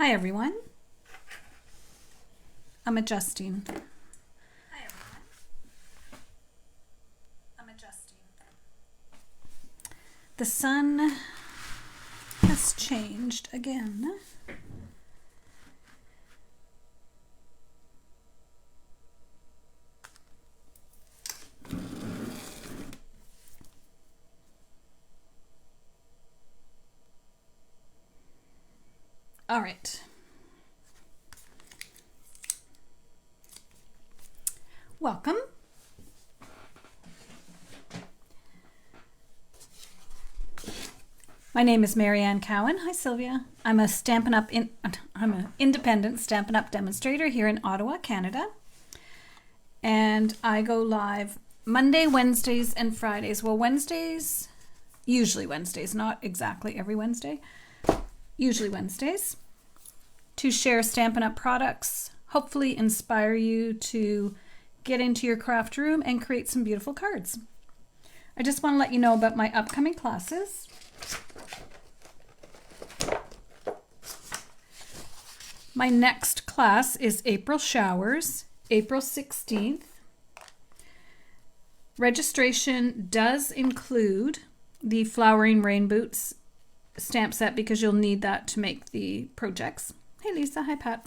Hi everyone. I'm adjusting. The sun has changed again. All right. Welcome. My name is Marianne Cowan. Hi, Sylvia. I'm an independent Stampin' Up! Demonstrator here in Ottawa, Canada. And I go live Monday, Wednesdays, and Fridays. Well, Wednesdays, usually Wednesdays, not exactly every Wednesday. Usually Wednesdays, to share Stampin' Up! Products, hopefully inspire you to get into your craft room and create some beautiful cards. I just want to let you know about my upcoming classes. My next class is April Showers, April 16th. Registration does include the Flowering Rain Boots stamp set because you'll need that to make the projects. Hey Lisa, hi Pat.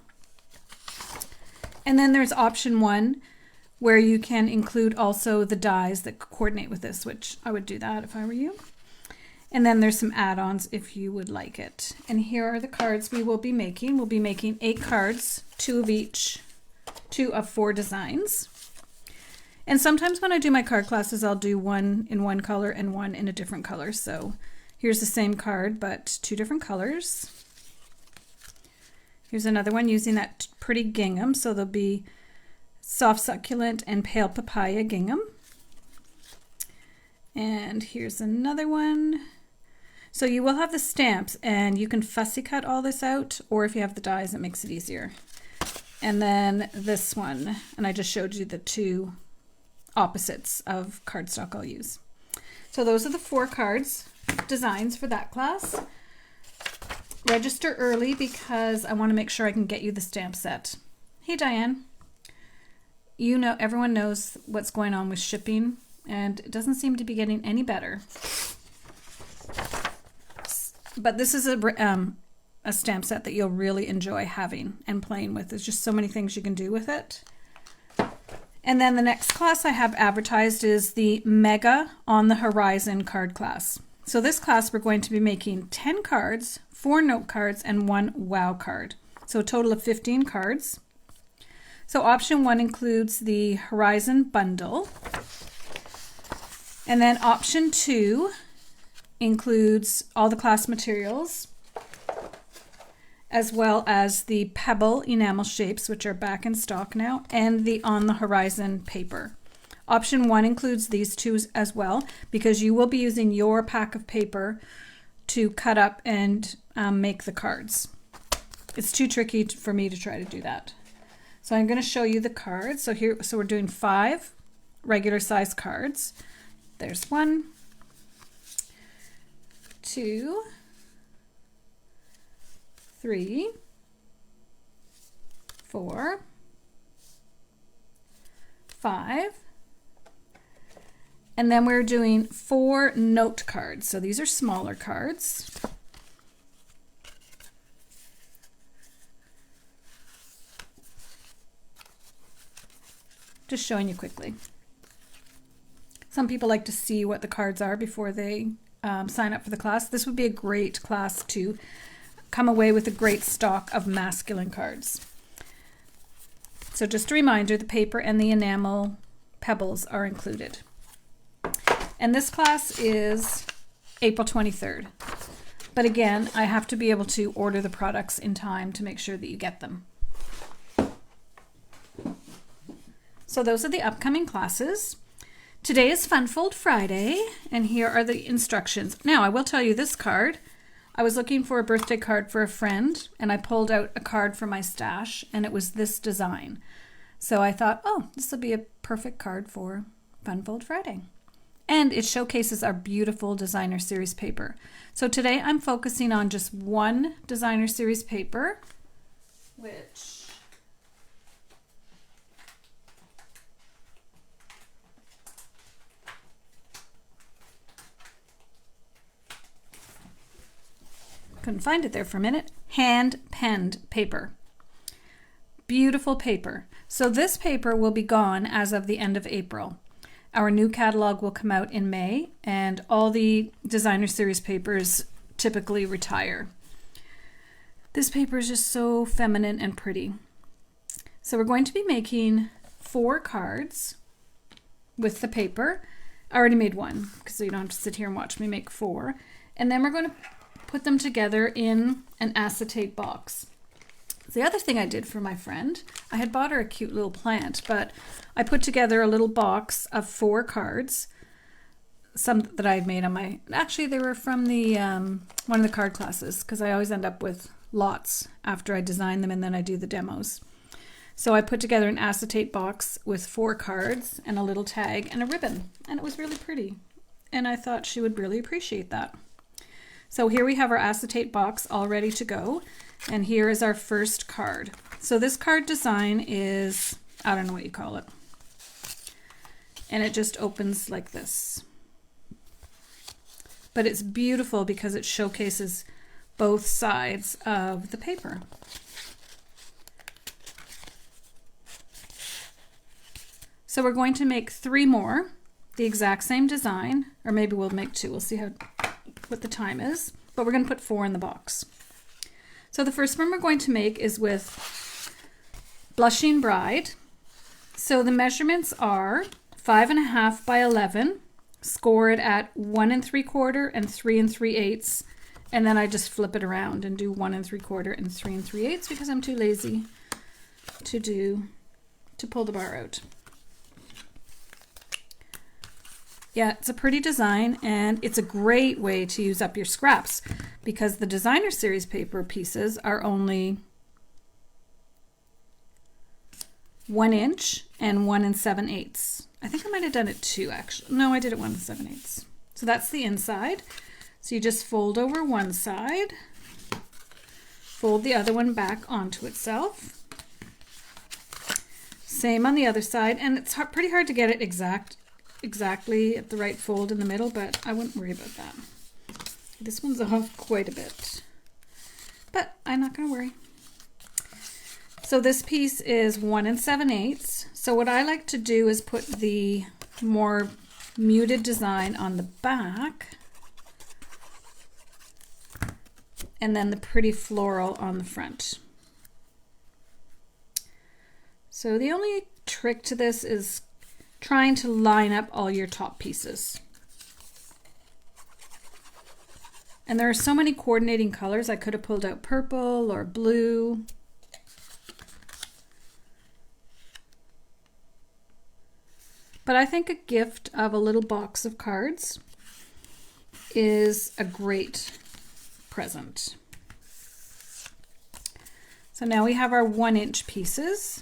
And then there's option 1 where you can include also the dies that coordinate with this, which I would do that if I were you. And then there's some add-ons if you would like it. And here are the cards we will be making. We'll be making 8 cards, 2 of each, 2 of 4 designs. And sometimes when I do my card classes, I'll do one in one color and one in a different color. So here's the same card, but 2 different colors. Here's another one using that pretty gingham. So there'll be soft succulent and pale papaya gingham. And here's another one. So you will have the stamps and you can fussy cut all this out, or if you have the dies, it makes it easier. And then this one, and I just showed you the 2 opposites of cardstock I'll use. So those are the 4 cards designs for that class. Register early because I want to make sure I can get you the stamp set. Hey Diane, you know, everyone knows what's going on with shipping and it doesn't seem to be getting any better. But this is a stamp set that you'll really enjoy having and playing with. There's just so many things you can do with it. And then the next class I have advertised is the Mega on the Horizon card class. So this class we're going to be making 10 cards, 4 note cards, and 1 wow card. So a total of 15 cards. So option 1 includes the Horizon bundle. And then option 2 includes all the class materials, as well as the pebble enamel shapes, which are back in stock now, and the On the Horizon paper. Option 1 includes these 2 as well, because you will be using your pack of paper to cut up and make the cards. It's too tricky for me to try to do that. So I'm going to show you the cards. So we're doing 5 regular size cards. There's 1, 2, 3, 4, 5, and then we're doing 4 note cards. So these are smaller cards. Just showing you quickly. Some people like to see what the cards are before they sign up for the class. This would be a great class to come away with a great stock of masculine cards. So just a reminder, the paper and the enamel pebbles are included. And this class is April 23rd. But again, I have to be able to order the products in time to make sure that you get them. So those are the upcoming classes. Today is Fun Fold Friday, and here are the instructions. Now, I will tell you this card. I was looking for a birthday card for a friend, and I pulled out a card from my stash, and it was this design. So I thought, oh, this will be a perfect card for Fun Fold Friday. And it showcases our beautiful designer series paper. So today I'm focusing on just one designer series paper, which couldn't find it there for a minute. Hand penned paper. Beautiful paper. So this paper will be gone as of the end of April. Our new catalog will come out in May, and all the designer series papers typically retire. This paper is just so feminine and pretty. So we're going to be making 4 cards with the paper. I already made one, so you don't have to sit here and watch me make 4. And then we're going to put them together in an acetate box. The other thing I did for my friend, I had bought her a cute little plant, but I put together a little box of 4 cards, some that I had made on my, actually they were from the one of the card classes, because I always end up with lots after I design them and then I do the demos. So I put together an acetate box with 4 cards and a little tag and a ribbon, and it was really pretty. And I thought she would really appreciate that. So here we have our acetate box all ready to go. And here is our first card. So this card design is, I don't know what you call it. And it just opens like this. But it's beautiful because it showcases both sides of the paper. So we're going to make 3 more, the exact same design, or maybe we'll make 2. We'll see what the time is. But we're going to put 4 in the box. So the first one we're going to make is with Blushing Bride. So the measurements are 5.5 by 11, scored at 1 3/4 and 3 3/8, and then I just flip it around and do 1 3/4 and 3 3/8 because I'm too lazy to pull the bar out. Yeah, it's a pretty design, and it's a great way to use up your scraps because the designer series paper pieces are only 1 inch and 1 7/8. I think I might have done it 2 actually. No, I did it 1 7/8. So that's the inside. So you just fold over one side, fold the other one back onto itself. Same on the other side, and it's pretty hard to get it exactly at the right fold in the middle, but I wouldn't worry about that. This one's off quite a bit, but I'm not going to worry. So this piece is 1 7/8. So what I like to do is put the more muted design on the back and then the pretty floral on the front. So the only trick to this is trying to line up all your top pieces. And there are so many coordinating colors. I could have pulled out purple or blue. But I think a gift of a little box of cards is a great present. So now we have our 1 inch pieces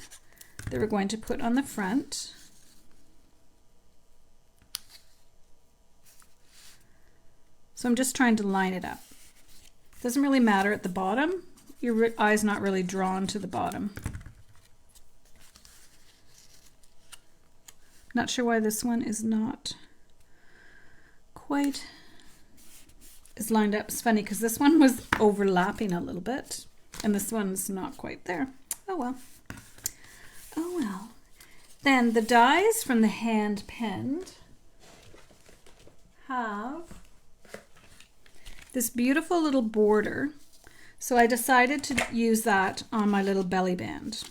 that we're going to put on the front. So I'm just trying to line it up. Doesn't really matter at the bottom. Your eye's not really drawn to the bottom. Not sure why this one is not quite as lined up. It's funny because this one was overlapping a little bit and this one's not quite there. Oh well. Oh well. Then the dies from the hand penned have this beautiful little border. So I decided to use that on my little belly band.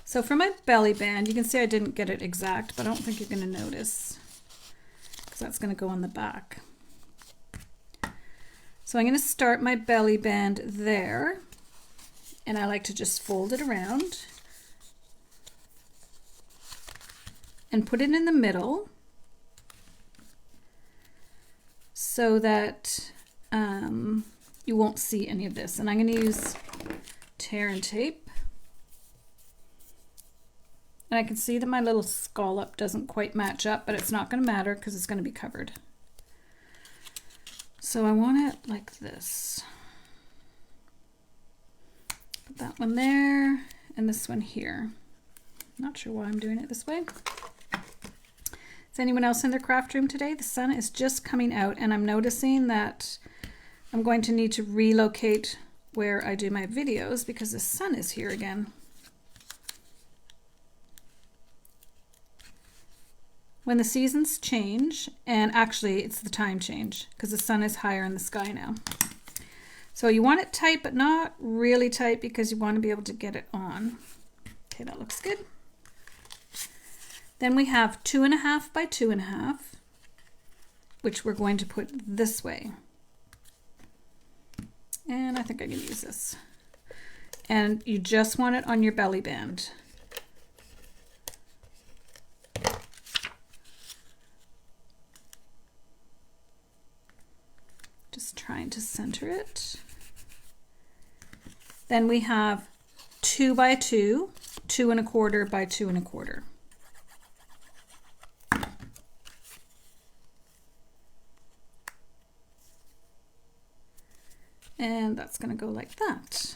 So for my belly band, you can see I didn't get it exact, but I don't think you're going to notice because that's going to go on the back. So I'm going to start my belly band there, and I like to just fold it around and put it in the middle so that you won't see any of this. And I'm going to use tear and tape. And I can see that my little scallop doesn't quite match up, but it's not going to matter because it's going to be covered. So I want it like this. Put that one there and this one here. Not sure why I'm doing it this way. Is anyone else in their craft room today? The sun is just coming out and I'm noticing that I'm going to need to relocate where I do my videos because the sun is here again. When the seasons change, and actually it's the time change because the sun is higher in the sky now. So you want it tight, but not really tight because you want to be able to get it on. Okay, that looks good. Then we have 2.5 by 2.5, which we're going to put this way. And I think I can use this. And you just want it on your belly band. Just trying to center it. Then we have 2 by 2, 2.25 by 2.25. And that's going to go like that.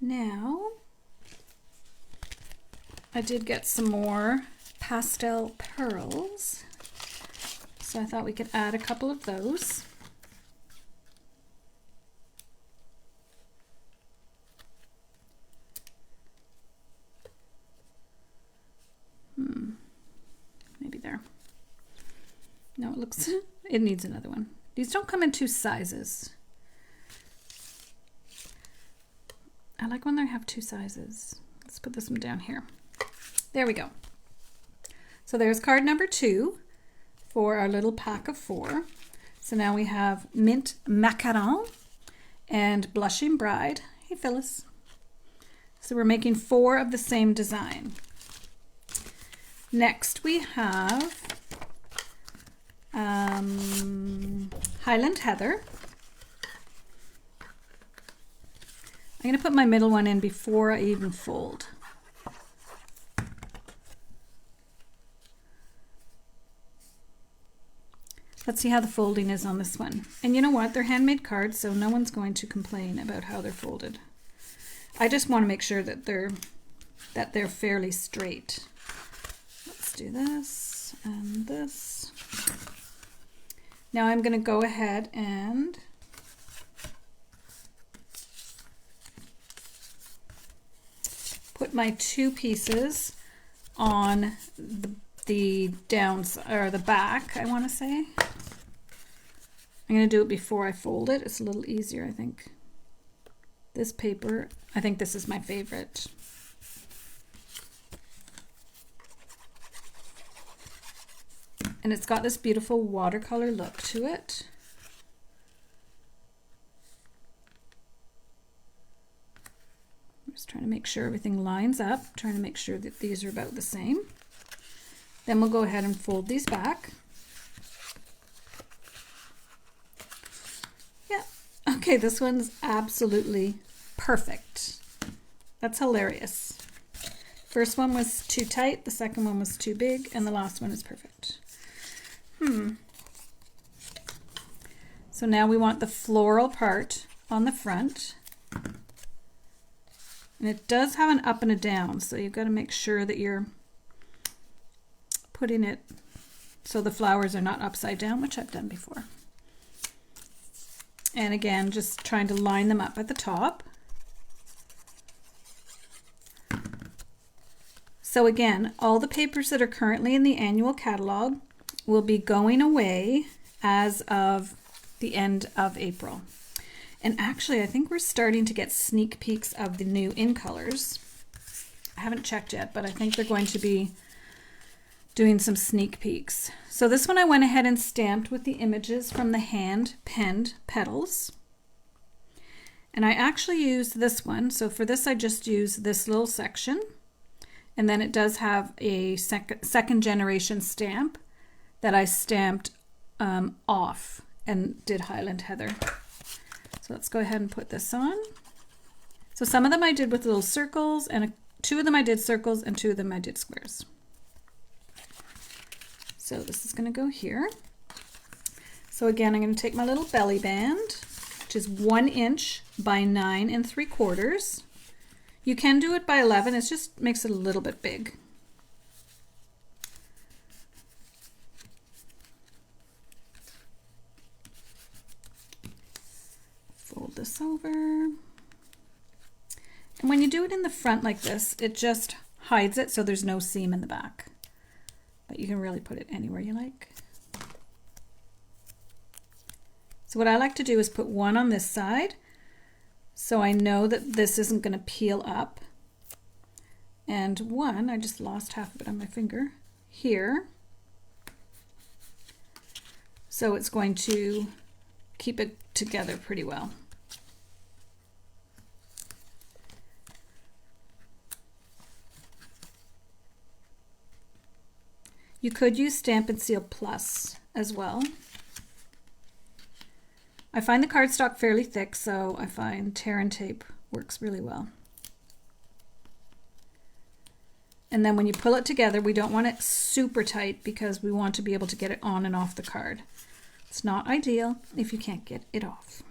Now, I did get some more pastel pearls, so I thought we could add a couple of those. Maybe there. No, it looks, it needs another one. These don't come in 2 sizes. I like when they have 2 sizes. Let's put this one down here. There we go. So there's card number 2 for our little pack of 4. So now we have Mint Macaron and Blushing Bride. Hey, Phyllis. So we're making 4 of the same design. Next we have Highland Heather. I'm going to put my middle one in before I even fold. Let's see how the folding is on this one. And you know what? They're handmade cards, so no one's going to complain about how they're folded. I just want to make sure that they're fairly straight. Let's do this and this. Now I'm going to go ahead and put my 2 pieces on the downs or the back, I want to say. I'm going to do it before I fold it. It's a little easier, I think. This paper, I think this is my favorite. And it's got this beautiful watercolor look to it. I'm just trying to make sure everything lines up, trying to make sure that these are about the same. Then we'll go ahead and fold these back. Yeah, okay, this one's absolutely perfect. That's hilarious. First one was too tight, the second one was too big, and the last one is perfect. So now we want the floral part on the front. And it does have an up and a down, so you've got to make sure that you're putting it so the flowers are not upside down, which I've done before. And again, just trying to line them up at the top. So again, all the papers that are currently in the annual catalog will be going away as of the end of April. And actually, I think we're starting to get sneak peeks of the new in colors. I haven't checked yet, but I think they're going to be doing some sneak peeks. So this one I went ahead and stamped with the images from the hand penned petals. And I actually used this one. So for this, I just used this little section. And then it does have a second generation stamp that I stamped off and did Highland Heather. So let's go ahead and put this on. So some of them I did with little circles and 2 of them I did circles and 2 of them I did squares. So this is going to go here. So again, I'm going to take my little belly band, which is 1 inch by 9 3/4. You can do it by 11, it just makes it a little bit big. Fold this over. And when you do it in the front like this, it just hides it so there's no seam in the back. But you can really put it anywhere you like. So what I like to do is put one on this side so I know that this isn't going to peel up. And one, I just lost half of it on my finger, here. So it's going to keep it together pretty well. You could use Stamp and Seal Plus as well. I find the cardstock fairly thick, so I find tear and tape works really well. And then when you pull it together, we don't want it super tight because we want to be able to get it on and off the card. It's not ideal if you can't get it off.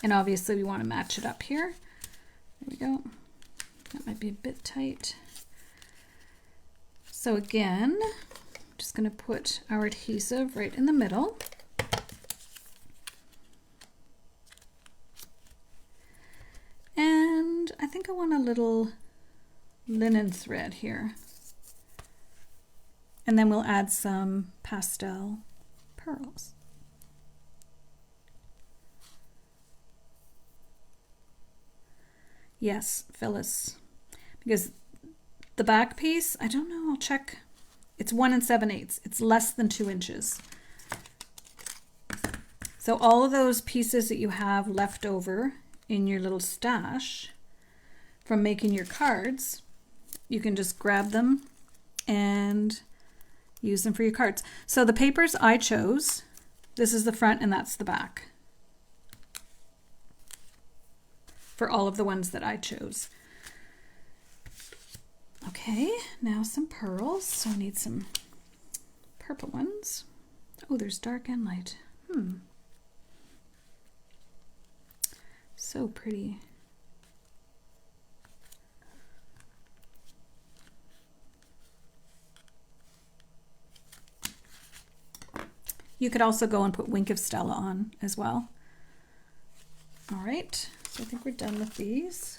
And obviously we want to match it up here. There we go. That might be a bit tight. So again, I'm just going to put our adhesive right in the middle. And I think I want a little linen thread here. And then we'll add some pastel pearls. Yes, Phyllis. Because the back piece, I don't know, I'll check. It's 1 7/8. It's less than 2 inches. So all of those pieces that you have left over in your little stash from making your cards, you can just grab them and use them for your cards. So the papers I chose, this is the front and that's the back for all of the ones that I chose. Okay, now some pearls. So I need some purple ones. Oh, there's dark and light. So pretty. You could also go and put Wink of Stella on as well. All right, so I think we're done with these.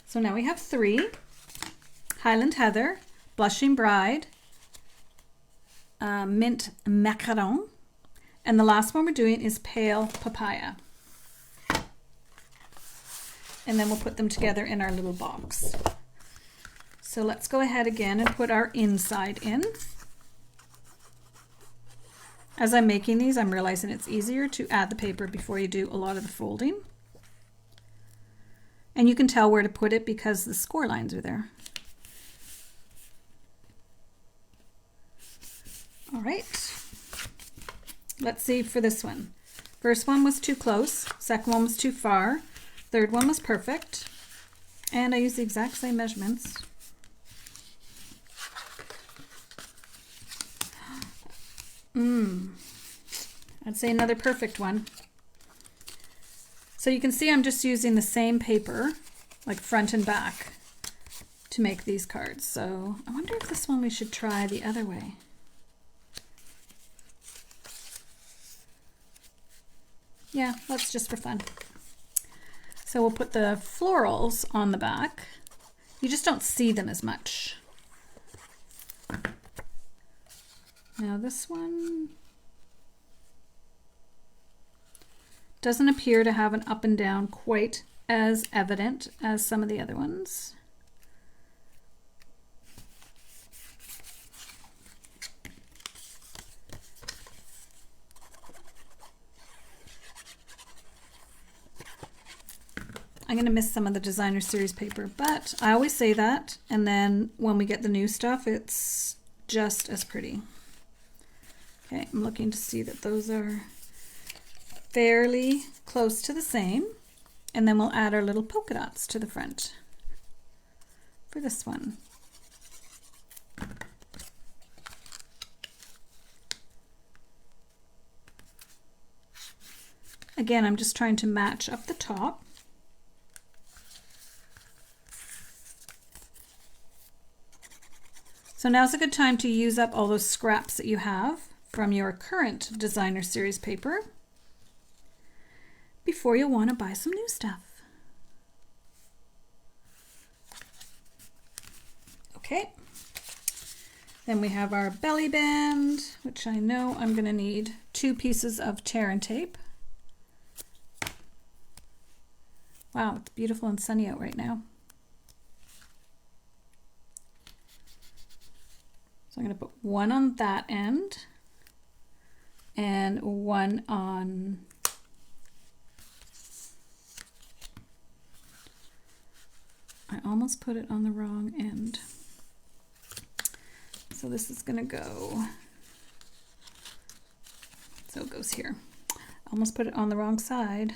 So now we have 3. Highland Heather, Blushing Bride, Mint Macaron, and the last one we're doing is Pale Papaya. And then we'll put them together in our little box. So let's go ahead again and put our inside in. As I'm making these, I'm realizing it's easier to add the paper before you do a lot of the folding. And you can tell where to put it because the score lines are there. All right, let's see for this one. First one was too close, second one was too far, third one was perfect, and I used the exact same measurements. I'd say another perfect one. So you can see I'm just using the same paper, like front and back, to make these cards. So I wonder if this one we should try the other way. Yeah, that's just for fun. So we'll put the florals on the back. You just don't see them as much. Now this one doesn't appear to have an up and down quite as evident as some of the other ones. I'm going to miss some of the designer series paper, but I always say that, and then when we get the new stuff, it's just as pretty. Okay, I'm looking to see that those are fairly close to the same. And then we'll add our little polka dots to the front for this one. Again, I'm just trying to match up the top. So now's a good time to use up all those scraps that you have from your current designer series paper before you'll want to buy some new stuff. Okay, then we have our belly band, which I know I'm going to need 2 pieces of tear and tape. Wow, it's beautiful and sunny out right now. So I'm going to put one on that end and one on I almost put it on the wrong end. So this is going to go, so it goes here. Almost put it on the wrong side.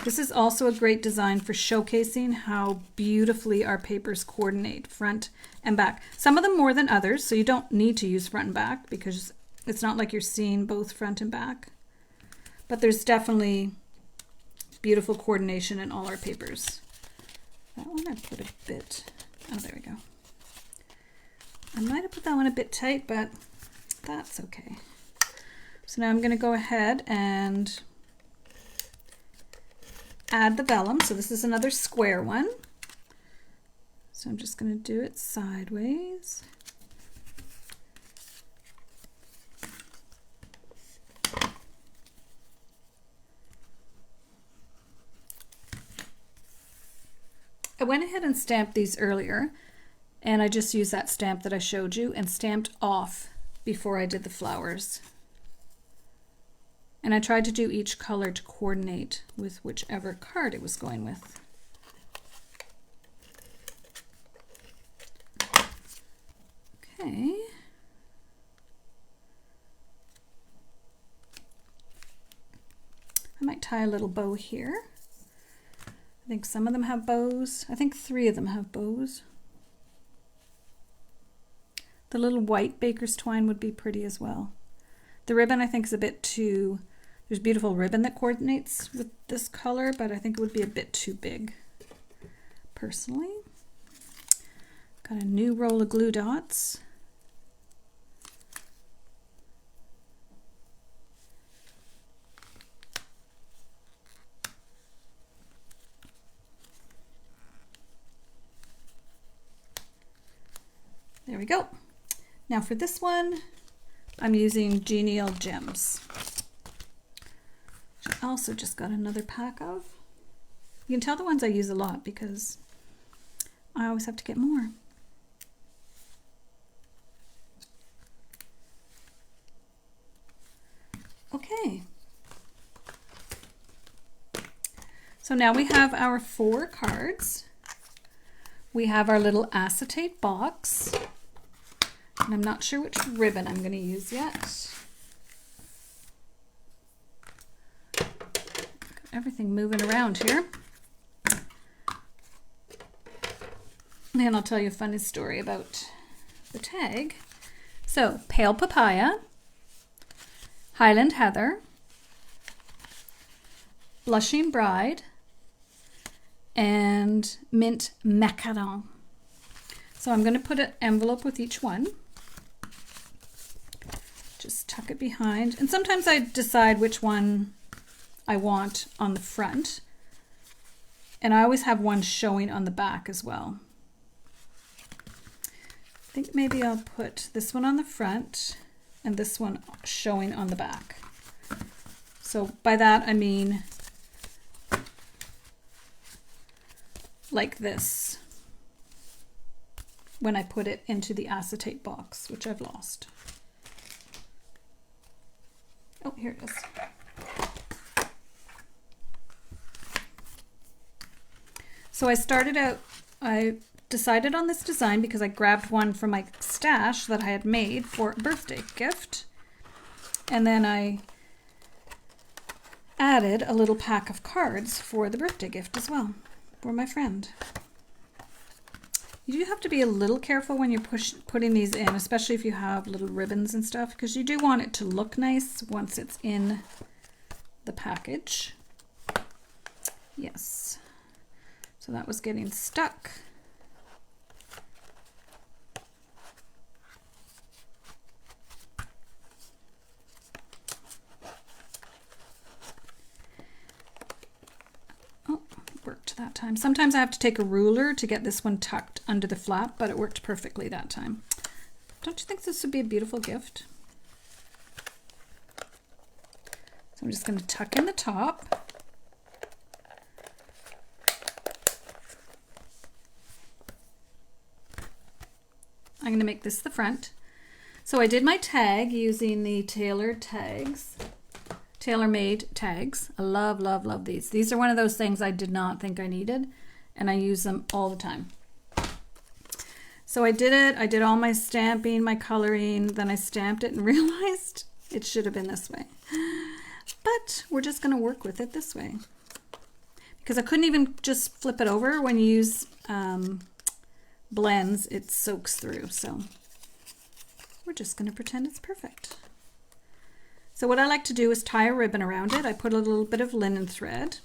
This is also a great design for showcasing how beautifully our papers coordinate front and back. Some of them more than others, so you don't need to use front and back because it's not like you're seeing both front and back. But there's definitely beautiful coordination in all our papers. That one I put a bit, oh there we go. I might have put that one a bit tight, but that's okay. So now I'm going to go ahead and add the vellum. So this is another square one. So I'm just going to do it sideways. I went ahead and stamped these earlier, and I just used that stamp that I showed you and stamped off before I did the flowers. And I tried to do each color to coordinate with whichever card it was going with. Okay. I might tie a little bow here. I think some of them have bows. I think 3 of them have bows. The little white baker's twine would be pretty as well. The ribbon I think is a bit too, there's beautiful ribbon that coordinates with this color, but I think it would be a bit too big, personally. Got a new roll of glue dots. There we go. Now for this one, I'm using Genial Gems, which I also just got another pack of. You can tell the ones I use a lot because I always have to get more. Okay. So now we have our 4 cards. We have our little acetate box. And I'm not sure which ribbon I'm going to use yet. Got everything moving around here. And I'll tell you a funny story about the tag. So, Pale Papaya, Highland Heather, Blushing Bride, and Mint Macaron. So I'm going to put an envelope with each one. Just tuck it behind. And sometimes I decide which one I want on the front. And I always have one showing on the back as well. I think maybe I'll put this one on the front and this one showing on the back. So by that I mean like this when I put it into the acetate box, which I've lost. Oh, here it is. So I decided on this design because I grabbed one from my stash that I had made for a birthday gift. And then I added a little pack of cards for the birthday gift as well, for my friend. You do have to be a little careful when you're putting these in, especially if you have little ribbons and stuff, because you do want it to look nice once it's in the package. Yes. So that was getting stuck. Worked that time. Sometimes I have to take a ruler to get this one tucked under the flap, but it worked perfectly that time. Don't you think this would be a beautiful gift? So I'm just going to tuck in the top. I'm going to make this the front. So I did my tag using the tailor-made tags. I love, love, love these. These are one of those things I did not think I needed, and I use them all the time. So I did it. I did all my stamping, my coloring, then I stamped it and realized it should have been this way. But we're just going to work with it this way. Because I couldn't even just flip it over. When you use blends, it soaks through. So we're just going to pretend it's perfect. So what I like to do is tie a ribbon around it. I put a little bit of linen thread.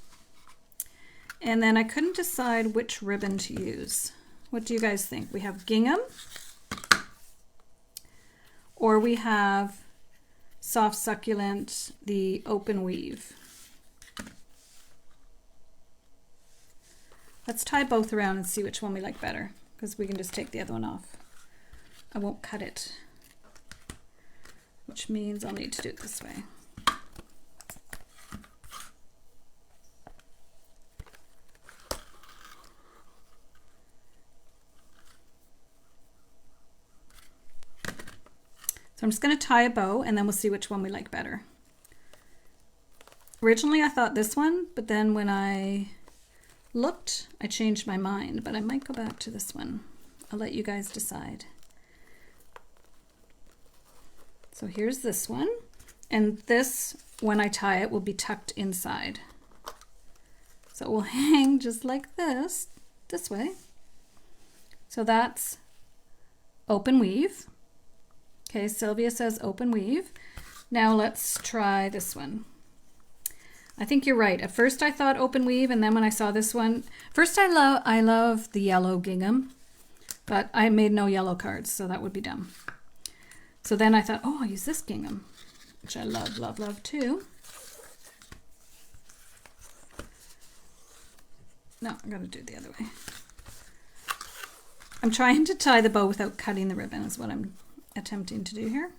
And then I couldn't decide which ribbon to use. What do you guys think? We have gingham, or we have soft succulent, the open weave. Let's tie both around and see which one we like better, because we can just take the other one off. I won't cut it, which means I'll need to do it this way. So I'm just going to tie a bow and then we'll see which one we like better. Originally I thought this one, but then when I looked, I changed my mind, but I might go back to this one. I'll let you guys decide. So here's this one, and this, when I tie it, will be tucked inside. So it will hang just like this way. So that's open weave. Okay, Sylvia says open weave. Now let's try this one. I think you're right. At first I thought open weave, and then when I saw this one, first I love the yellow gingham, but I made no yellow cards, so that would be dumb. So then I thought, oh, I'll use this gingham, which I love, love, love too. No, I'm gonna do it the other way. I'm trying to tie the bow without cutting the ribbon is what I'm attempting to do here.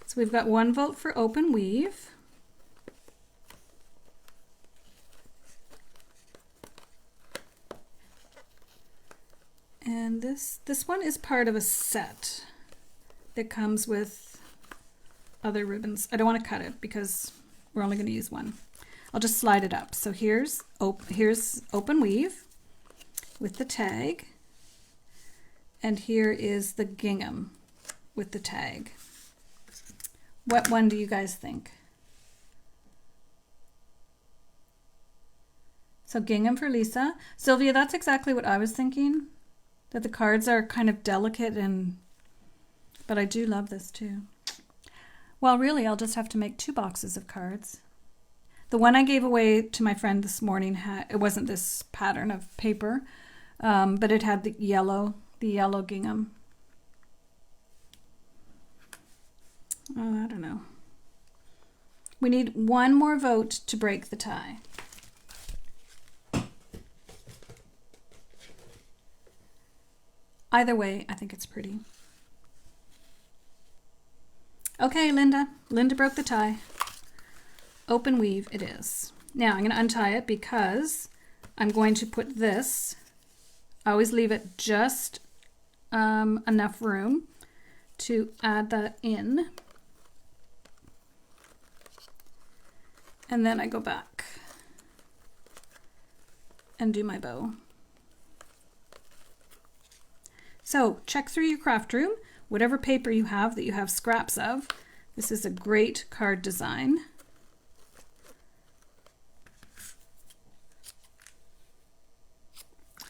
So we've got 1 vote for open weave. And this one is part of a set that comes with other ribbons. I don't want to cut it because we're only going to use one. I'll just slide it up. So here's open weave with the tag, and here is the gingham with the tag. What one do you guys think? So gingham for Lisa. Sylvia, that's exactly what I was thinking, that the cards are kind of delicate, but I do love this too. Well, really, I'll just have to make 2 boxes of cards. The one I gave away to my friend this morning, it wasn't this pattern of paper, but it had the yellow gingham. Oh, I don't know. We need 1 more vote to break the tie. Either way, I think it's pretty. Okay, Linda. Linda broke the tie. Open weave it is. Now I'm going to untie it because I'm going to put this, I always leave it just enough room to add that in. And then I go back and do my bow. So check through your craft room, whatever paper you have that you have scraps of. This is a great card design.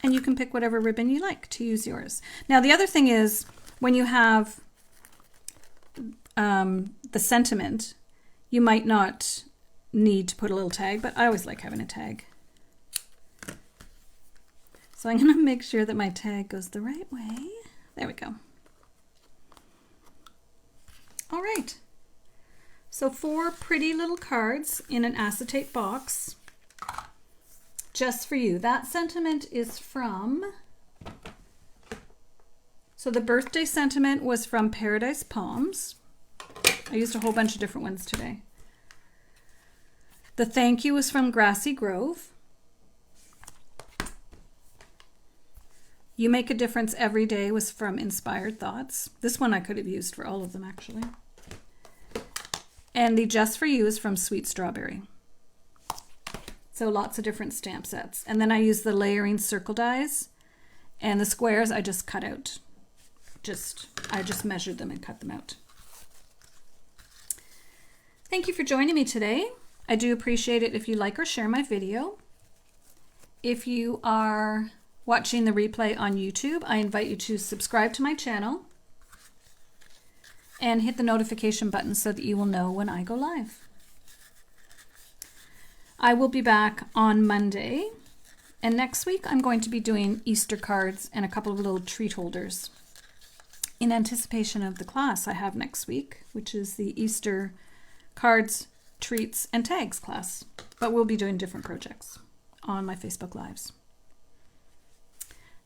And you can pick whatever ribbon you like to use yours. Now the other thing is, when you have the sentiment, you might not need to put a little tag, but I always like having a tag. So I'm going to make sure that my tag goes the right way. There we go. All right. So 4 pretty little cards in an acetate box just for you. That sentiment is from, so the birthday sentiment was from Paradise Palms. I used a whole bunch of different ones today. The thank you was from Grassy Grove. You Make a Difference Every Day was from Inspired Thoughts. This one I could have used for all of them, actually. And the Just For You is from Sweet Strawberry. So lots of different stamp sets. And then I use the layering circle dies, and the squares I just cut out. I just measured them and cut them out. Thank you for joining me today. I do appreciate it if you like or share my video. If you are watching the replay on YouTube, I invite you to subscribe to my channel and hit the notification button so that you will know when I go live. I will be back on Monday, and next week I'm going to be doing Easter cards and a couple of little treat holders in anticipation of the class I have next week, which is the Easter cards, treats, and tags class. But we'll be doing different projects on my Facebook Lives.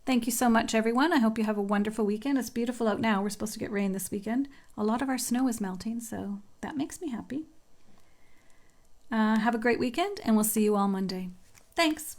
Thank you so much, everyone. I hope you have a wonderful weekend. It's beautiful out now. We're supposed to get rain this weekend. A lot of our snow is melting, so that makes me happy. Have a great weekend, and we'll see you all Monday. Thanks.